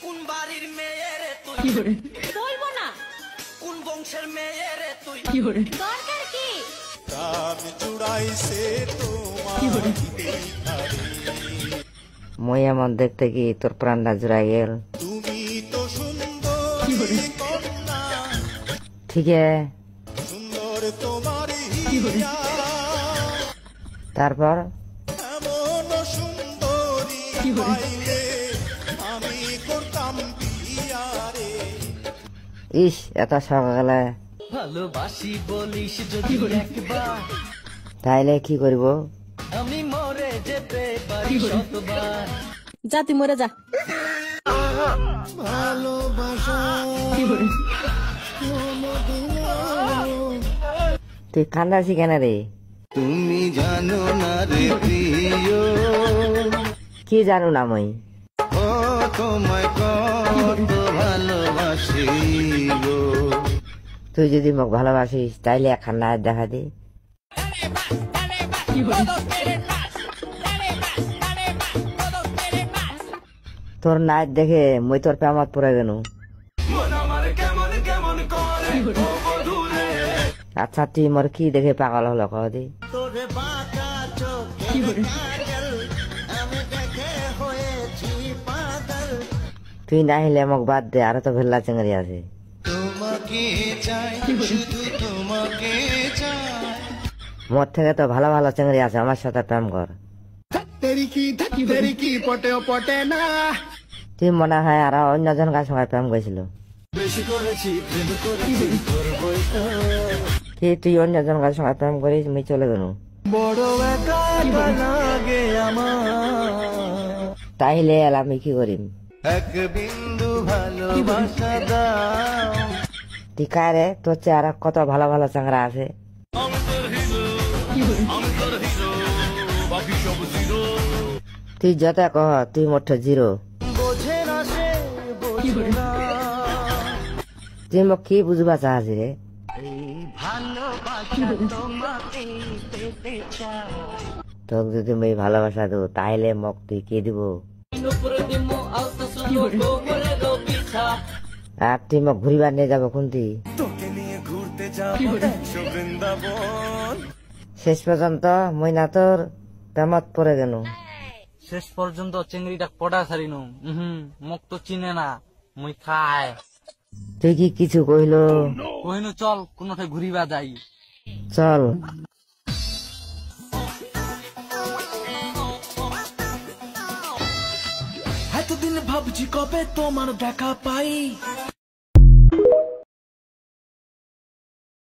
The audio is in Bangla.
কোন বাড়ির মেয়ে রে তুই? বলবো না। কোন বংশের মেয়ে রে তুই? দরকার কি? মই এমন দেখতে কি তোর প্রাণটা জুড়াই গেল। তুমি তো সুন্দর ঠিক সুন্দর তোমার হিয়া, তারপর এমন সুন্দরী পাইলে আমি করতাম বিয়া রে। ইস এত সকালে ভালোবাসি বলিস যদি একবার, তাইলে কি করব? আমি মরে যেতে পারি শতবার। যা তুই মরে যা। তুই কান্দাছি কেন রে? তুমি জানো না রে প্রিয়, কি জানো না মই? ও তোমায় কত ভালোবাসি গো। তুই যদি মোক ভালোবাসিস তাইলে এখন নাচ দেখা দি। তোর নাচ দেখে মই তোর প্রেমত পড়ে গেল। আচ্ছা তুই মোর কি দেখে পাগল হলো কহ দি? তোরে বাঁকা চোখে কাজল, আমি দেখে হয়েছি পাগল। তুই না হলে মোক বাদ দে, আরো তো ভেল্লা চেঙ্গারি আছে। তোমাকে চাই, শুধু তোমাকে চাই। মোর থেকে তো ভালো ভালো চেঙ্গারি আছে, আমার সাথে প্রেম কর। তেরি কি পটে পটে না। তুই মনে হয় আর অন্যজন কার সঙ্গে প্রেম করেছিল। বেশি করেছি প্রেম করেছি করবই তো। কি তুই অন্যজন কার সঙ্গে প্রেম করিস? মুই চলে গেল। বড় একা একা লাগে আমার, তাইলে এল আমি কি করিম? এক বিন্দু ভালোবাসা দাও। তুই কারে তোর চেয়ে আর কত ভালো ভালো চাংরা আছে। তুই যত কহ তুই মোট জিরো। বোঝে না সে বোঝে না। তুই মোক কি বুঝবা চাহাস রে? ভালোবাসা তোমাকে পেতে চাই। তোকে যদি মই ভালোবাসা দেবো তাইলে মোক তুই কি দিব? আর তুই মোক ঘুরিবার নিয়ে যাবো কোনটি? তোকে নিয়ে ঘুরতে যাবো বৃন্দাবন। শেষ পর্যন্ত মই না তোর প্রেমত পড়ে গেল। শেষ পর্যন্ত চিংড়িটা পড়া ছাড়িনু। মোক তো চিনে না, মুই খায় তুই কি কিছু কইল? কহিনু চল কোনটা ঘুরিবা যাই। চল। এতদিন ভাবছি কবে তোমার দেখা পাই।